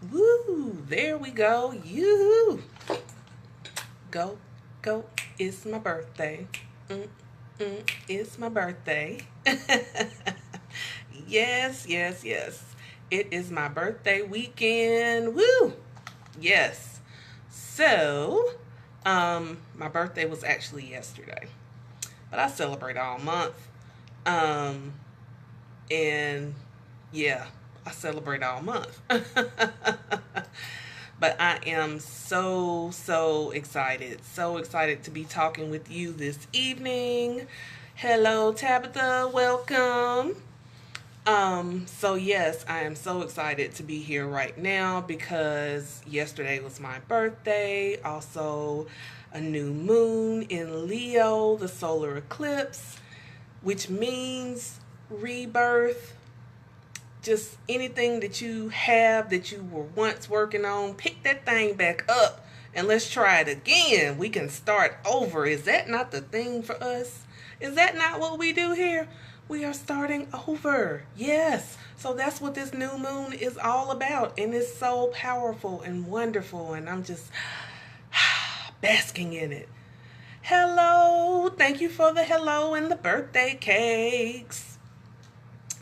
Woo! There we go. You go, go. It's my birthday. It's my birthday. Yes, yes, yes. It is my birthday weekend. Woo! Yes. So, my birthday was actually yesterday, but I celebrate all month. Um, and yeah, I celebrate all month. But I am so excited to be talking with you this evening. Hello, Tabitha, welcome. So yes, I am so excited to be here right now because yesterday was my birthday, also a new moon in Leo, the solar eclipse, which means rebirth. Just anything that you have that you were once working on, pick that thing back up and let's try it again. We can start over. Is that not the thing for us? Is that not what we do here? We are starting over. Yes. So that's what this new moon is all about. And it's so powerful and wonderful. And I'm just basking in it. Hello. Thank you for the hello and the birthday cakes.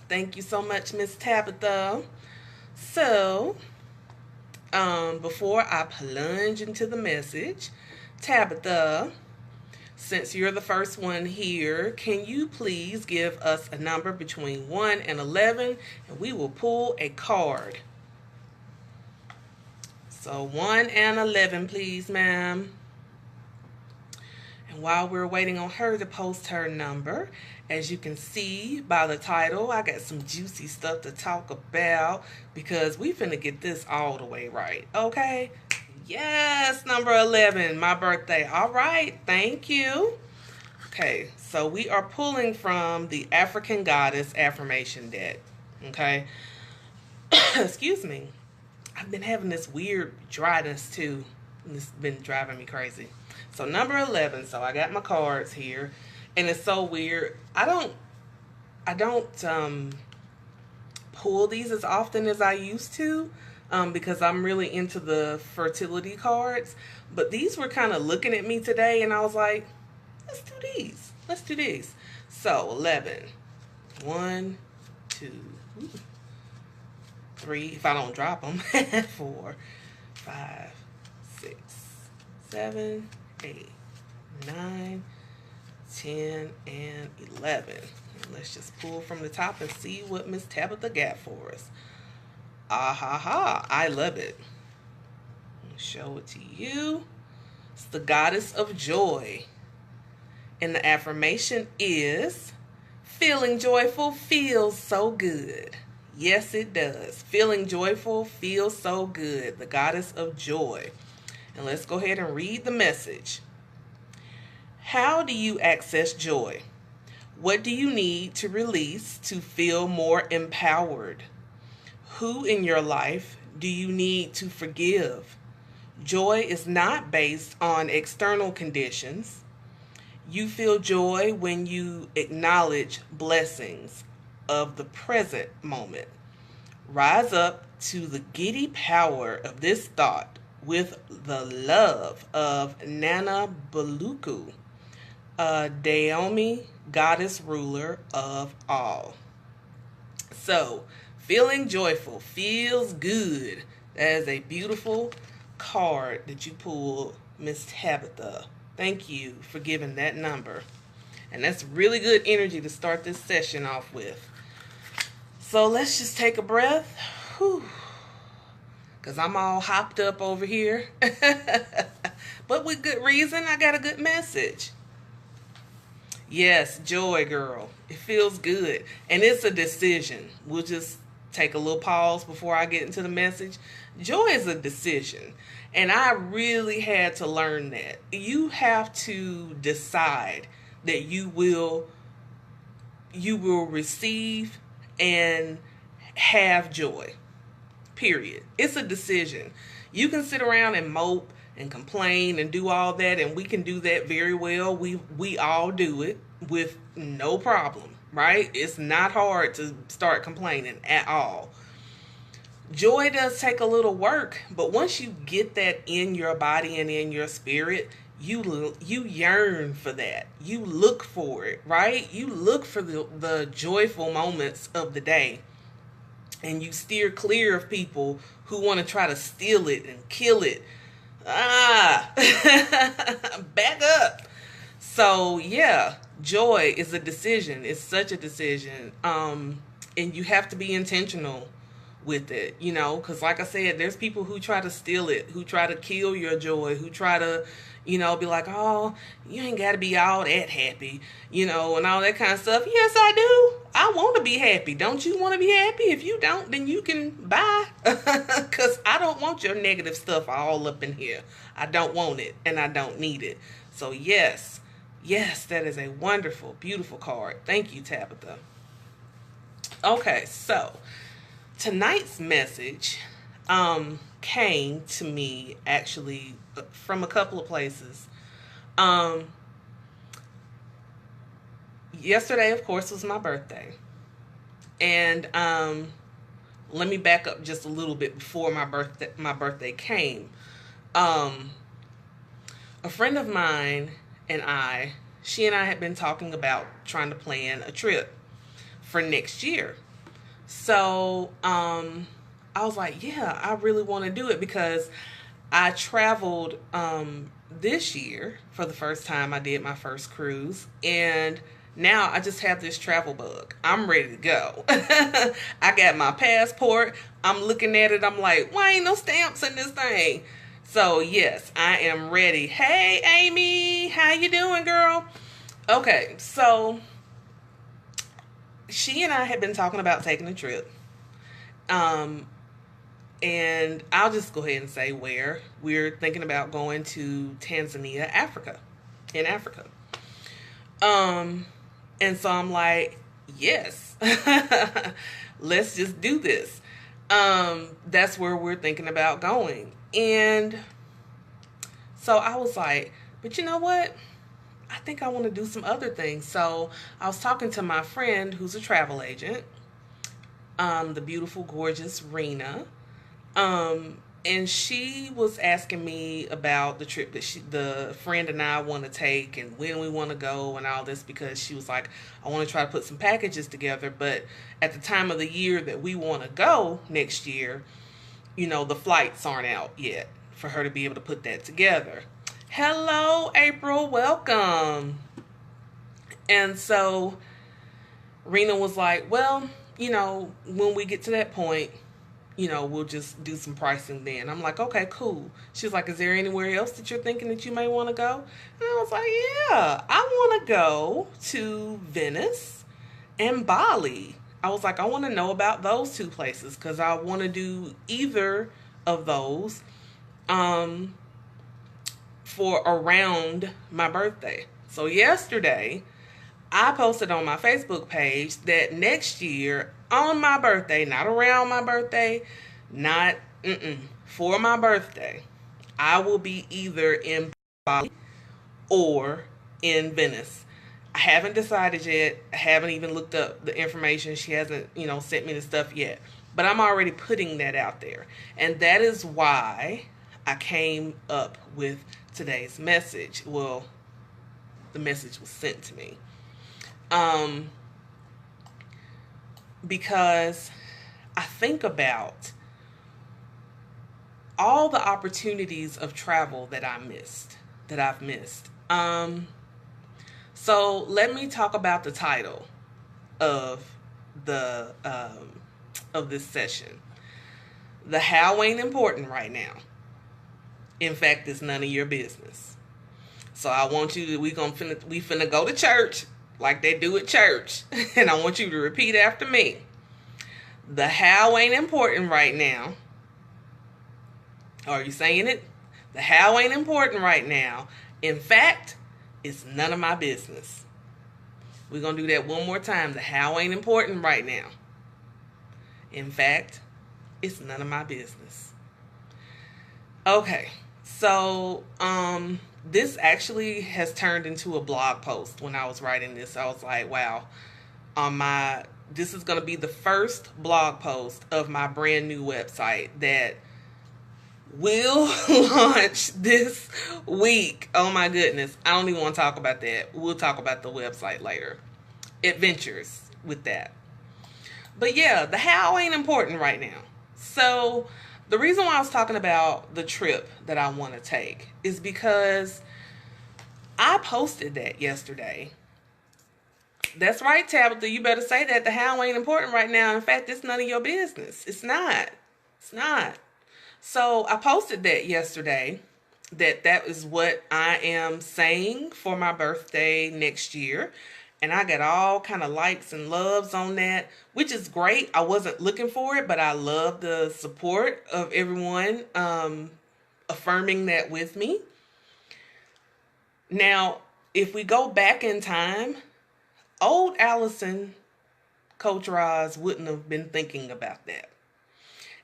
Thank you so much, Miss Tabitha. So, before I plunge into the message, Tabitha, since you're the first one here, can you please give us a number between 1 and 11 and we will pull a card? So 1 and 11, please, ma'am. And while we're waiting on her to post her number, as you can see by the title, I got some juicy stuff to talk about because we finna get this all the way right, okay? Yes, number 11, my birthday. All right, thank you. Okay, so we are pulling from the African Goddess Affirmation deck, okay? Excuse me. I've been having this weird dryness too. It's been driving me crazy. So number 11, so I got my cards here. And it's so weird. I don't pull these as often as I used to because I'm really into the fertility cards. But these were kind of looking at me today, and I was like, let's do these. Let's do these. So 11. 1, 2, 3. If I don't drop them. 4, 5, 6, 7, 8, 9. 10 and 11. And let's just pull from the top and see what Miss Tabitha got for us. Ah ha ha, I love it. I'll show it to you. It's the goddess of joy. And the affirmation is, feeling joyful feels so good. Yes, it does. Feeling joyful feels so good. The goddess of joy. And let's go ahead and read the message. How do you access joy? What do you need to release to feel more empowered? Who in your life do you need to forgive? Joy is not based on external conditions. You feel joy when you acknowledge blessings of the present moment. Rise up to the giddy power of this thought with the love of Nana Baluku, Daomi, goddess ruler of all. So, feeling joyful feels good. That is a beautiful card that you pulled, Miss Tabitha. Thank you for giving that number. And that's really good energy to start this session off with. So let's just take a breath. Whew. Because I'm all hopped up over here. But with good reason, I got a good message. Yes, joy, girl. It feels good. And it's a decision. We'll just take a little pause before I get into the message. Joy is a decision. And I really had to learn that. You have to decide that you will receive and have joy. Period. It's a decision. You can sit around and mope and complain and do all that, and we can do that very well. We all do it with no problem, right? It's not hard to start complaining at all. Joy does take a little work, but once you get that in your body and in your spirit, you yearn for that. You look for it, right? You look for the joyful moments of the day, and you steer clear of people who want to try to steal it and kill it. Ah, back up. So yeah, joy is a decision. It's such a decision. And you have to be intentional with it, you know, because like I said, there's people who try to steal it, who try to kill your joy, who try to, you know, be like, oh, you ain't got to be all that happy, you know, and all that kind of stuff. Yes, I do. I want to be happy. Don't you want to be happy? If you don't, then you can bye. Because I don't want your negative stuff all up in here. I don't want it, and I don't need it. So yes, yes, that is a wonderful, beautiful card. Thank you, Tabitha. Okay, so tonight's message came to me actually from a couple of places. Yesterday, of course, was my birthday. And let me back up just a little bit before my birthday came. A friend of mine and she and I had been talking about trying to plan a trip for next year. So I was like, yeah, I really want to do it because I traveled this year for the first time. I did my first cruise, and now I just have this travel bug. I'm ready to go. I got my passport. I'm looking at it. I'm like, why ain't no stamps in this thing? So yes, I am ready. Hey, Amy, how you doing, girl? Okay, so she and I had been talking about taking a trip. And I'll just go ahead and say where. We're thinking about going to Tanzania, Africa. In Africa. And so I'm like, yes. Let's just do this. That's where we're thinking about going. And so I was like, but you know what? I think I want to do some other things. So I was talking to my friend who's a travel agent, the beautiful, gorgeous Rena. And she was asking me about the trip that the friend and I want to take and when we want to go and all this, because she was like, I want to try to put some packages together, but at the time of the year that we want to go next year, you know, the flights aren't out yet for her to be able to put that together. Hello, April, welcome. And so Rena was like, well, you know, when we get to that point, you know, we'll just do some pricing then. I'm like, okay, cool. She's like, is there anywhere else that you're thinking that you may want to go? And I was like, yeah, I want to go to Venice and Bali. I was like, I want to know about those two places because I want to do either of those for around my birthday. So yesterday, I posted on my Facebook page that next year on my birthday, not around my birthday, for my birthday, I will be either in Bali or in Venice. I haven't decided yet. I haven't even looked up the information. She hasn't, you know, sent me the stuff yet. But I'm already putting that out there. And that is why I came up with today's message. Well, the message was sent to me. Because I think about all the opportunities of travel that I've missed. So let me talk about the title of the of this session. The how ain't important right now. In fact, it's none of your business. So I want you to we finna go to church like they do at church, and I want you to repeat after me. The how ain't important right now. Are you saying it? The how ain't important right now. In fact, it's none of my business. We're going to do that one more time. The how ain't important right now. In fact, it's none of my business. Okay, so this actually has turned into a blog post. When I was writing this, I was like, wow, on my This is going to be the first blog post of my brand new website that will launch this week. Oh my goodness. I don't even want to talk about that. We'll talk about the website later. Adventures with that. But yeah, the how ain't important right now. So the reason why I was talking about the trip that I want to take is because I posted that yesterday. That's right, Tabitha. You better say that. The how ain't important right now. In fact, it's none of your business. It's not. It's not. So I posted that yesterday, that is what I am saying for my birthday next year. And I got all kind of likes and loves on that, which is great. I wasn't looking for it, but I love the support of everyone affirming that with me. Now, if we go back in time, old Allison, Coach Roz, wouldn't have been thinking about that.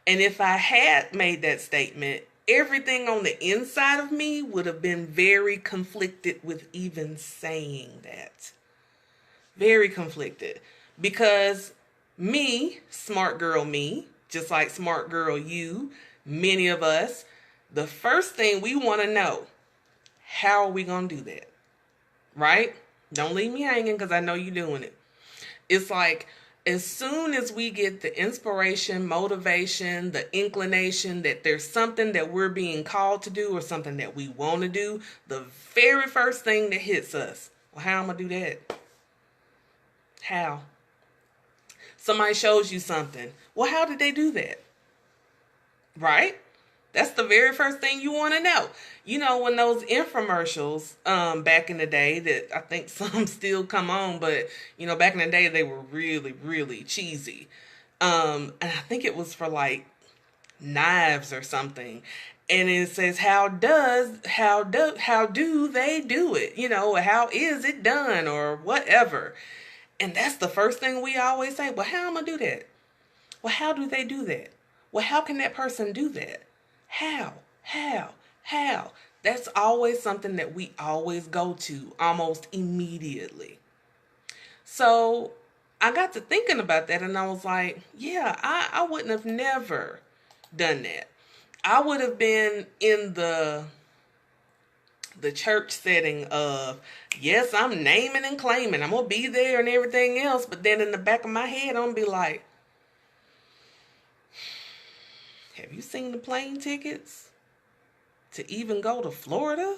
And if I had made that statement, everything on the inside of me would have been very conflicted with even saying that. Very conflicted. Because me, smart girl me, just like smart girl you, many of us, the first thing we want to know, how are we going to do that? Right? Don't leave me hanging because I know you're doing it. It's like, as soon as we get the inspiration, motivation, the inclination that there's something that we're being called to do or something that we want to do, the very first thing that hits us, well, how am I going to do that? How? Somebody shows you something. Well, how did they do that? Right? That's the very first thing you want to know. You know, when those infomercials back in the day, that I think some still come on, but, you know, back in the day, they were really, really cheesy. And I think it was for like knives or something. And it says, how do they do it? You know, how is it done or whatever. And that's the first thing we always say. Well, how am I going to do that? Well, how do they do that? Well, how can that person do that? How? That's always something that we always go to almost immediately. So I got to thinking about that and I was like, yeah, I wouldn't have never done that. I would have been in the church setting of, yes, I'm naming and claiming. I'm going to be there and everything else. But then in the back of my head, I'm going to be like, have you seen the plane tickets to even go to Florida?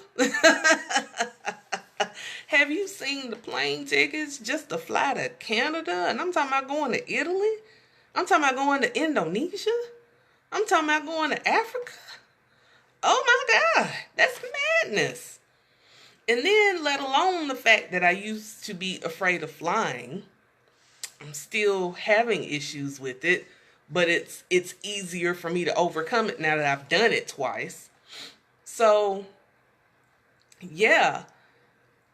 Have you seen the plane tickets just to fly to Canada? And I'm talking about going to Italy. I'm talking about going to Indonesia. I'm talking about going to Africa. Oh my God, that's madness. And then let alone the fact that I used to be afraid of flying. I'm still having issues with it, but it's easier for me to overcome it now that I've done it twice. So, yeah,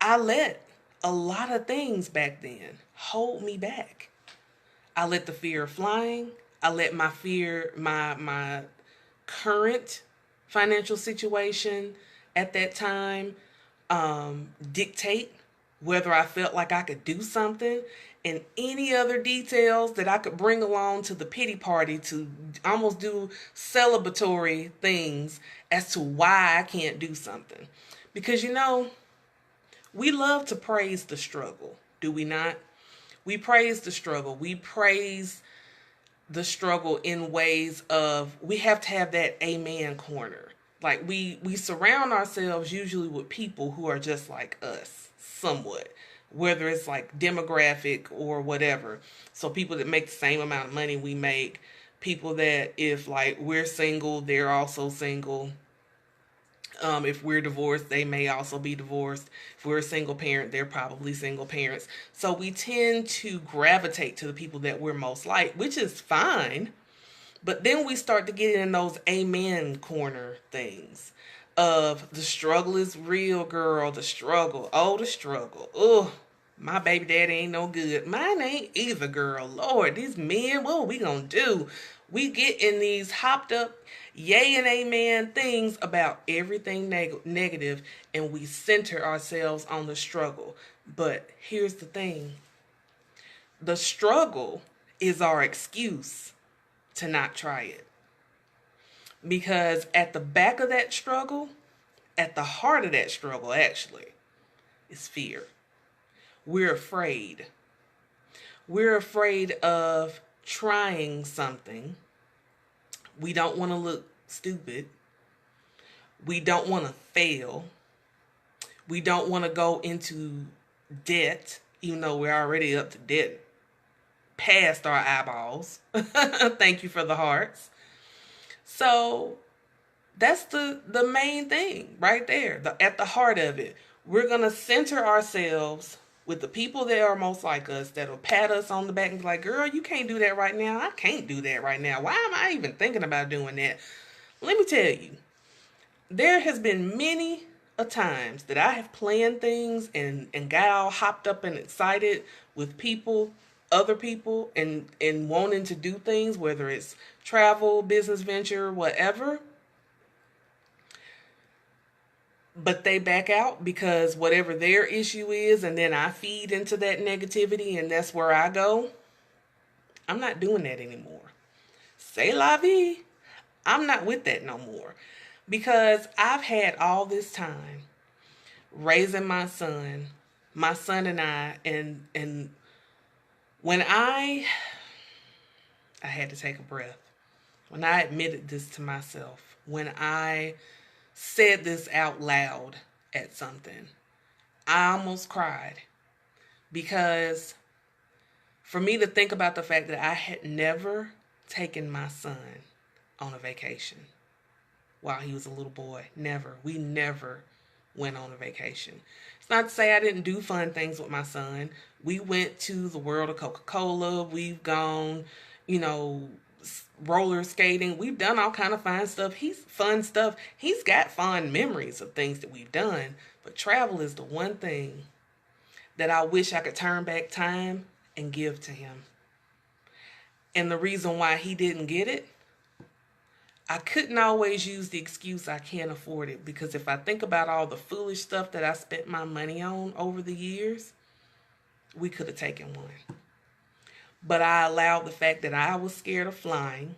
I let a lot of things back then hold me back. I let the fear of flying. I let my fear, my current financial situation at that time dictate whether I felt like I could do something, and any other details that I could bring along to the pity party to almost do celebratory things as to why I can't do something. Because, you know, we love to praise the struggle, do we not? We praise the struggle. We praise the struggle in ways of, we have to have that amen corner. Like we surround ourselves usually with people who are just like us, somewhat, whether it's like demographic or whatever. So people that make the same amount of money we make, people that if like we're single, they're also single. If we're divorced, they may also be divorced. If we're a single parent, they're probably single parents. So we tend to gravitate to the people that we're most like, which is fine. But then we start to get in those amen corner things of the struggle is real, girl. The struggle. Oh, the struggle. Oh, my baby daddy ain't no good. Mine ain't either, girl. Lord, these men, what are we going to do? We get in these hopped up yay and amen things about everything negative, and we center ourselves on the struggle. But here's the thing. the struggle is our excuse to not try it. Because at the back of that struggle, at the heart of that struggle, actually, is fear. We're afraid. We're afraid of trying something. We don't want to look stupid. We don't want to fail. We don't want to go into debt, even though we're already up to debt past our eyeballs. Thank you for the hearts. So that's the main thing right there, at the heart of it. We're going to center ourselves with the people that are most like us, that'll pat us on the back and be like, girl, you can't do that right now. I can't do that right now. Why am I even thinking about doing that? Let me tell you, there has been many a times that I have planned things and got all hopped up and excited with people, other people, and wanting to do things, whether it's travel, business venture, whatever. But they back out because whatever their issue is, and then I feed into that negativity, and that's where I go. I'm not doing that anymore. C'est la vie. I'm not with that no more. Because I've had all this time raising my son and I, and when I had to take a breath. When I admitted this to myself, when I said this out loud at something, I almost cried. Because for me to think about the fact that I had never taken my son on a vacation while he was a little boy. Never. We never went on a vacation. It's not to say I didn't do fun things with my son. We went to the world of Coca-Cola. We've gone, roller skating. We've done all kind of fun stuff. He's got fond memories of things that we've done. But travel is the one thing that I wish I could turn back time and give to him. And the reason why he didn't get it, I couldn't always use the excuse I can't afford it, because if I think about all the foolish stuff that I spent my money on over the years, we could have taken one. But I allowed the fact that I was scared of flying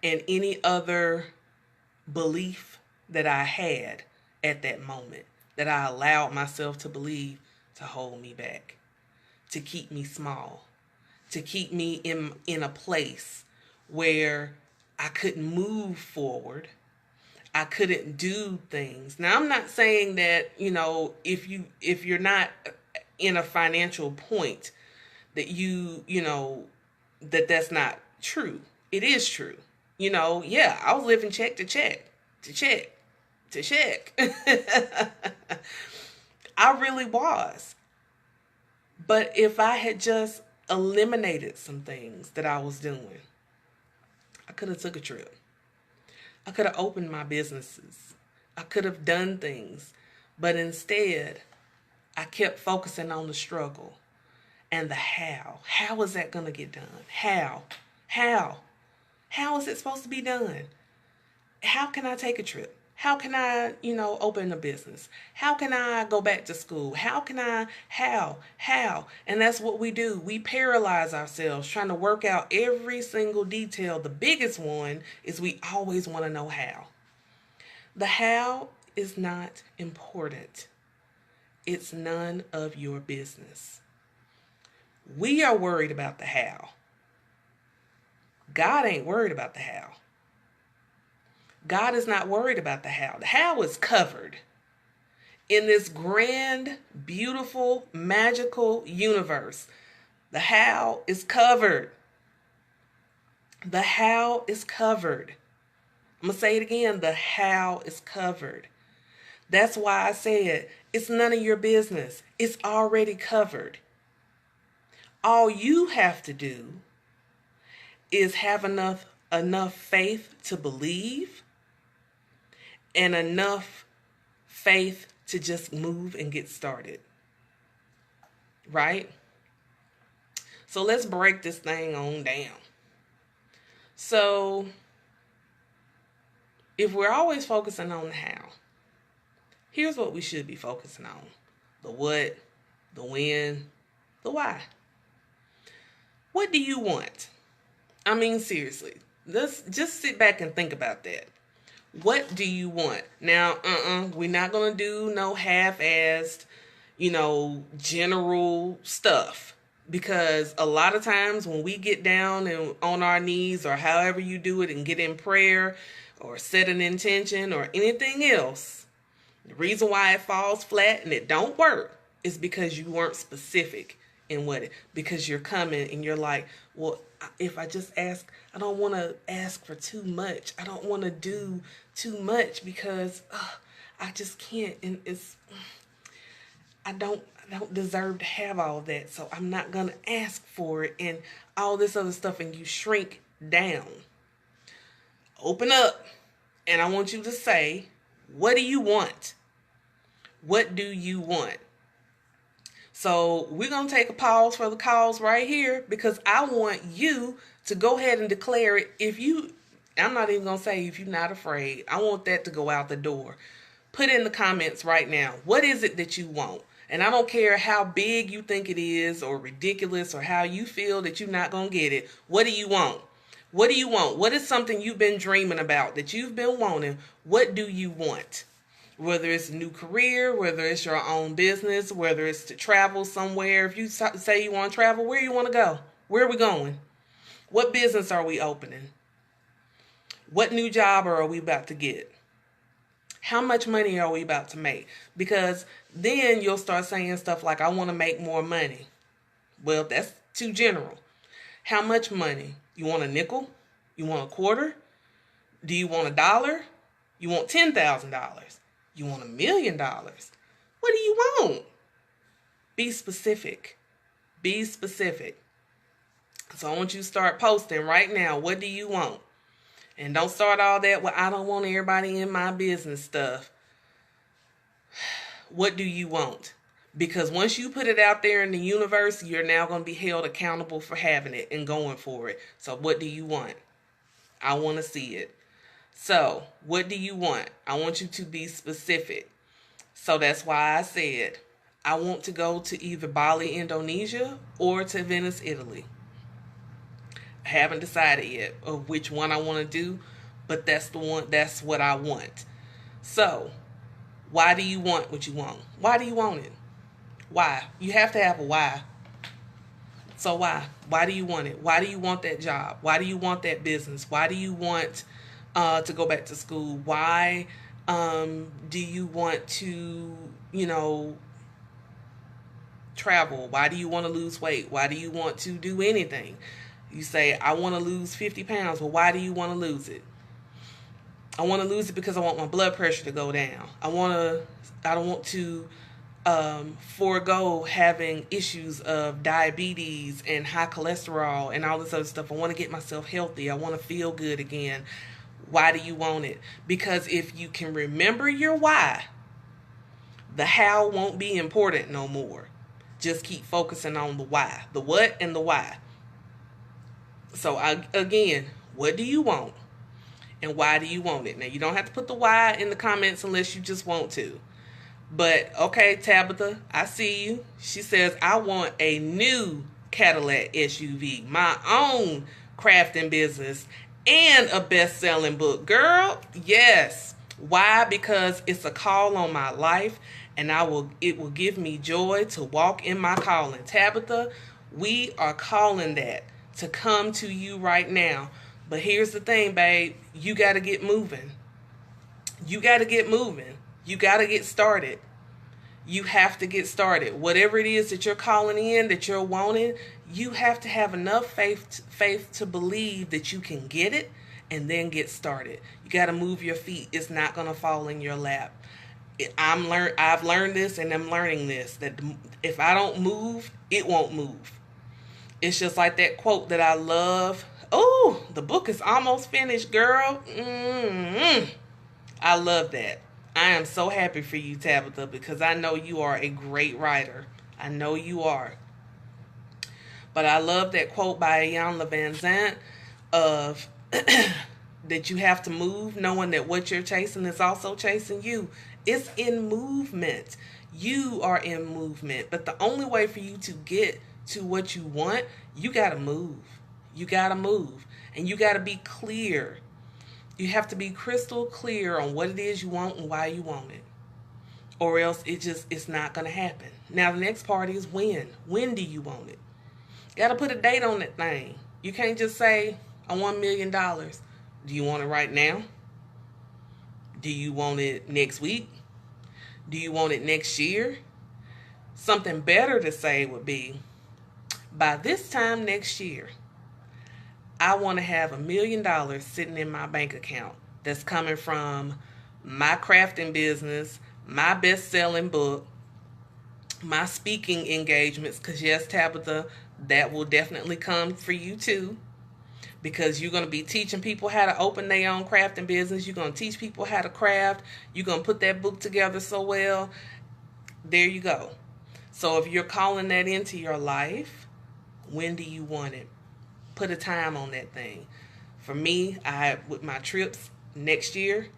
and any other belief that I had at that moment, that I allowed myself to believe, to hold me back, to keep me small, to keep me in a place where I couldn't move forward. I couldn't do things. Now, I'm not saying that, if you're not in a financial point, that that's not true. It is true. I was living check to check, to check, to check. I really was. But if I had just eliminated some things that I was doing, I could have took a trip. I could have opened my businesses. I could have done things. But instead, I kept focusing on the struggle and the how. How is that going to get done? How? How is it supposed to be done? How can I take a trip? How can I, open a business? How can I go back to school? How? And that's what we do. We paralyze ourselves trying to work out every single detail. The biggest one is we always want to know how. The how is not important. It's none of your business. We are worried about the how. God ain't worried about the how. God is not worried about the how. The how is covered in this grand, beautiful, magical universe. The how is covered. The how is covered. I'm going to say it again. The how is covered. That's why I said it's none of your business. It's already covered. All you have to do is have enough faith to believe, and enough faith to just move and get started. Right? So let's break this thing on down. So if we're always focusing on the how, here's what we should be focusing on. The what, the when, the why. What do you want? I mean, seriously, let's just sit back and think about that. What do you want? Now, we're not going to do no half-assed, general stuff. Because a lot of times when we get down and on our knees or however you do it and get in prayer or set an intention or anything else, the reason why it falls flat and it don't work is because you weren't specific in because you're coming and you're like, well, if I just ask, I don't want to ask for too much. I don't want to do too much because I just can't. And I don't deserve to have all of that. So I'm not going to ask for it and all this other stuff. And you shrink down. Open up. And I want you to say, what do you want? What do you want? So we're going to take a pause for the cause right here because I want you to go ahead and declare it. I'm not even going to say if you're not afraid. I want that to go out the door. Put in the comments right now. What is it that you want? And I don't care how big you think it is or ridiculous or how you feel that you're not going to get it. What do you want? What do you want? What is something you've been dreaming about that you've been wanting? What do you want? Whether it's a new career, whether it's your own business, whether it's to travel somewhere. If you say you want to travel, where you want to go? Where are we going? What business are we opening? What new job are we about to get? How much money are we about to make? Because then you'll start saying stuff like, I want to make more money. Well, that's too general. How much money? You want a nickel? You want a quarter? Do you want $1? You want $10,000? You want $1 million? What do you want? Be specific. Be specific. So I want you to start posting right now. What do you want? And don't start all that, well, I don't want everybody in my business stuff. What do you want? Because once you put it out there in the universe, you're now going to be held accountable for having it and going for it. So what do you want? I want to see it. So what do you want? I want you to be specific. So that's why I said I want to go to either Bali, Indonesia or to Venice, Italy. I haven't decided yet of which one I want to do, but that's what I want. So why do you want what you want? Why do you want it? Why? You have to have a why. So why? Why do you want it? Why do you want that job? Why do you want that business? Why do you want to go back to school? Why do you want to, travel? Why do you want to lose weight? Why do you want to do anything? You say, I want to lose 50 pounds. Well, why do you want to lose it? I want to lose it because I want my blood pressure to go down. I don't want to forego having issues of diabetes and high cholesterol and all this other stuff. I want to get myself healthy. I want to feel good again. Why do you want it? Because if you can remember your why, the how won't be important no more. Just keep focusing on the why, the what and the why. So again, what do you want? And why do you want it? Now, you don't have to put the why in the comments unless you just want to. But, okay, Tabitha, I see you. She says, I want a new Cadillac SUV, my own crafting business, and a best-selling book. Girl, yes. Why? Because it's a call on my life, and it will give me joy to walk in my calling. Tabitha, we are calling that to come to you right now. But here's the thing, babe. You got to get moving. You got to get moving. You got to get started. You have to get started. Whatever it is that you're calling in, that you're wanting, you have to have enough faith to believe that you can get it and then get started. You got to move your feet. It's not going to fall in your lap. I've learned this and I'm learning this, that if I don't move, it won't move. It's just like that quote that I love. Oh, the book is almost finished, girl. I love that. I am so happy for you, Tabitha, because I know you are a great writer. I know you are. But I love that quote by Ian Van Zandt of that you have to move, knowing that what you're chasing is also chasing you. It's in movement. You are in movement. But the only way for you to get to what you want, you got to move. You got to move. And you got to be clear. You have to be crystal clear on what it is you want and why you want it. Or else it's not going to happen. Now, the next part is when. When do you want it? You got to put a date on that thing. You can't just say, I want $1 million. Do you want it right now? Do you want it next week? Do you want it next year? Something better to say would be, by this time next year, I want to have $1 million sitting in my bank account that's coming from my crafting business, my best-selling book, my speaking engagements, because yes, Tabitha, that will definitely come for you too, because you're going to be teaching people how to open their own crafting business. You're going to teach people how to craft. You're going to put that book together so well. There you go. So if you're calling that into your life, when do you want it? Put a time on that thing. For me, with my trips next year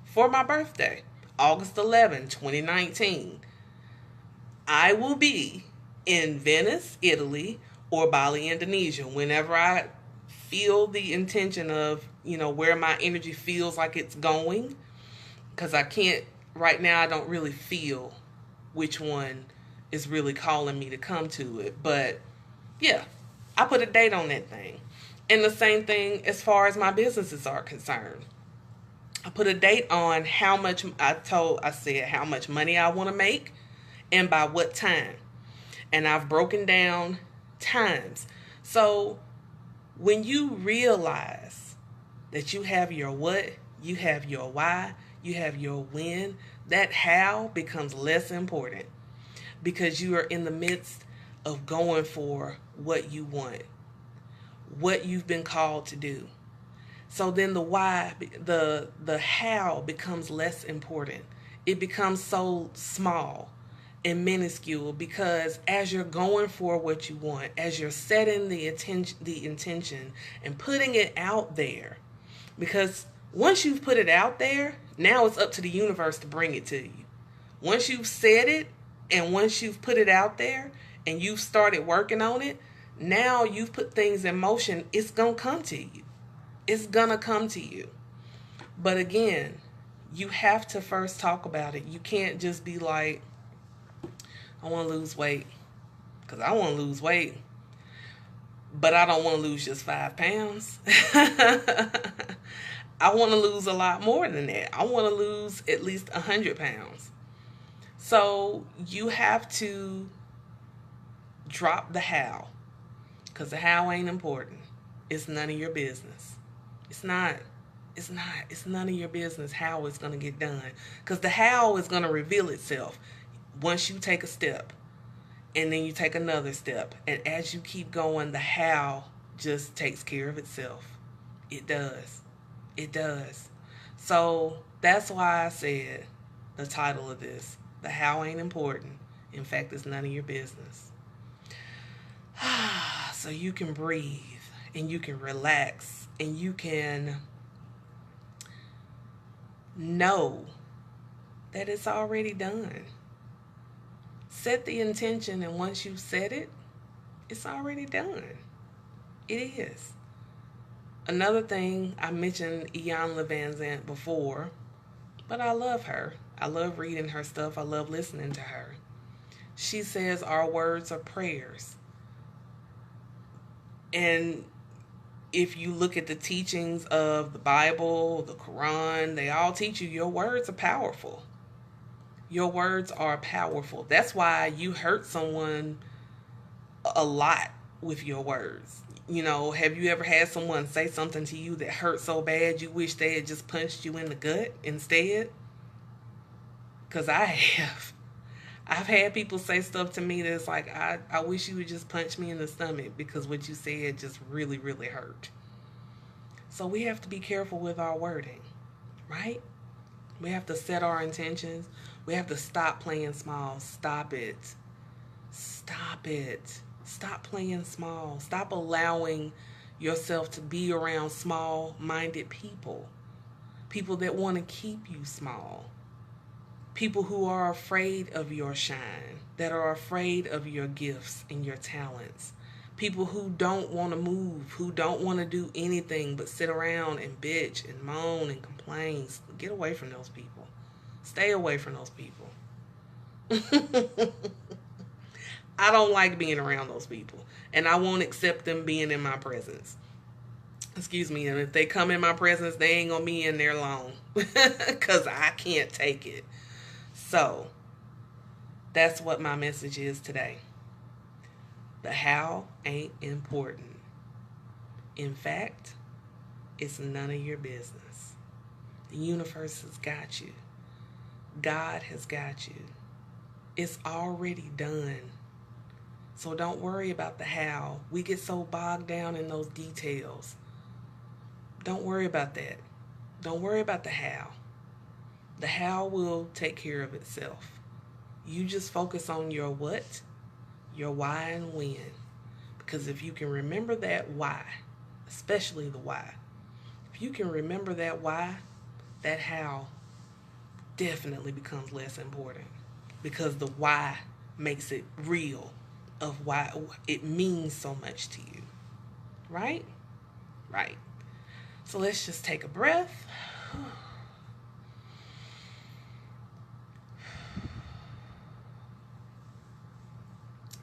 for my birthday, August 11, 2019, I will be in Venice, Italy, or Bali, Indonesia. Whenever I feel the intention of, where my energy feels like it's going, because right now I don't really feel which one is really calling me to come to it. But yeah, I put a date on that thing. And the same thing as far as my businesses are concerned. I put a date on how much I said how much money I want to make and by what time. And I've broken down times. So when you realize that you have your what, you have your why, you have your when, that how becomes less important, because you are in the midst of going for what you want, what you've been called to do. So then the why, the how becomes less important. It becomes so small and minuscule, because as you're going for what you want, as you're setting the intention and putting it out there, because once you've put it out there, now it's up to the universe to bring it to you. Once you've said it and once you've put it out there and you've started working on it, now you've put things in motion. It's going to come to you. It's going to come to you. But again, you have to first talk about it. You can't just be like, I want to lose weight, because I want to lose weight, but I don't want to lose just 5 pounds. I want to lose a lot more than that. I want to lose at least 100 pounds. So you have to drop the how, because the how ain't important. It's none of your business. It's not. It's none of your business how it's going to get done, because the how is going to reveal itself once you take a step, and then you take another step. And as you keep going, the how just takes care of itself. It does. It does. So that's why I said the title of this, the how ain't important. In fact, it's none of your business. So you can breathe and you can relax and you can know that it's already done. Set the intention, and once you've set it, it's already done. It is. Another thing, I mentioned Iyanla Vanzant before, but I love her. I love reading her stuff. I love listening to her. She says our words are prayers. And if you look at the teachings of the Bible, the Quran, they all teach you your words are powerful. Your words are powerful. That's why you hurt someone a lot with your words. Have you ever had someone say something to you that hurt so bad you wish they had just punched you in the gut instead? Because I have. I've had people say stuff to me that's like, I wish you would just punch me in the stomach, because what you said just really, really hurt. So we have to be careful with our wording, right? We have to set our intentions. We have to stop playing small. Stop it. Stop it. Stop playing small. Stop allowing yourself to be around small-minded people. People that want to keep you small. People who are afraid of your shine, that are afraid of your gifts and your talents. People who don't want to move, who don't want to do anything but sit around and bitch and moan and complain. Get away from those people. Stay away from those people. I don't like being around those people, and I won't accept them being in my presence. Excuse me, and if they come in my presence, they ain't gonna be in there long because I can't take it. So, that's what my message is today. The how ain't important. In fact, it's none of your business. The universe has got you. God has got you. It's already done. So don't worry about the how. We get so bogged down in those details. Don't worry about that. Don't worry about the how. The how will take care of itself. You just focus on your what, your why, and when. Because if you can remember that why, especially the why, if you can remember that why, that how definitely becomes less important. Because the why makes it real of why it means so much to you. Right? Right. So let's just take a breath.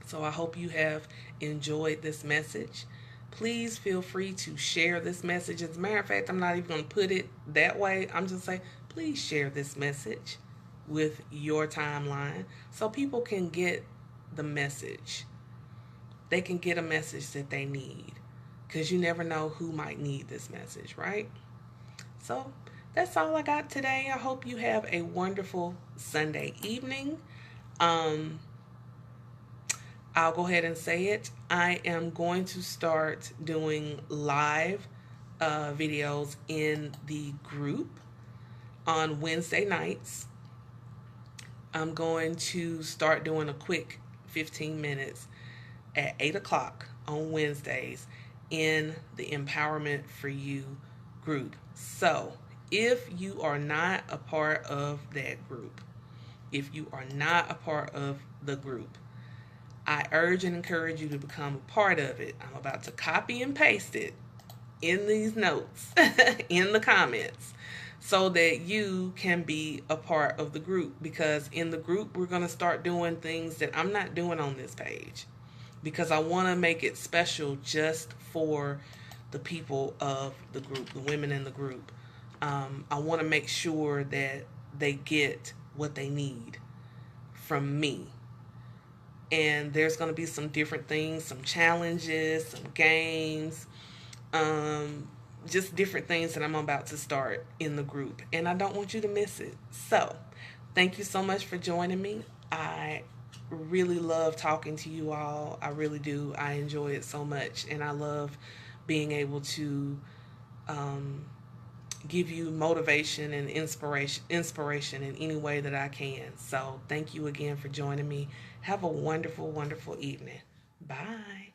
So I hope you have enjoyed this message. Please feel free to share this message. As a matter of fact, I'm not even going to put it that way. I'm just saying, please share this message with your timeline so people can get the message. They can get a message that they need, because you never know who might need this message, right? So that's all I got today. I hope you have a wonderful Sunday evening. I'll go ahead and say it. I am going to start doing live videos in the group on Wednesday nights. I'm going to start doing a quick 15 minutes at 8 o'clock on Wednesdays in the Empowerment for You group. So if you are not a part of that group, if you are not a part of the group, I urge and encourage you to become a part of it. I'm about to copy and paste it in these notes, in the comments, so that you can be a part of the group. Because in the group, we're going to start doing things that I'm not doing on this page. Because I want to make it special just for the people of the group, the women in the group. I want to make sure that they get what they need from me. And there's going to be some different things, some challenges, some games, just different things that I'm about to start in the group. And I don't want you to miss it. So thank you so much for joining me. I really love talking to you all. I really do. I enjoy it so much. And I love being able to give you motivation and inspiration in any way that I can. So thank you again for joining me. Have a wonderful, wonderful evening. Bye.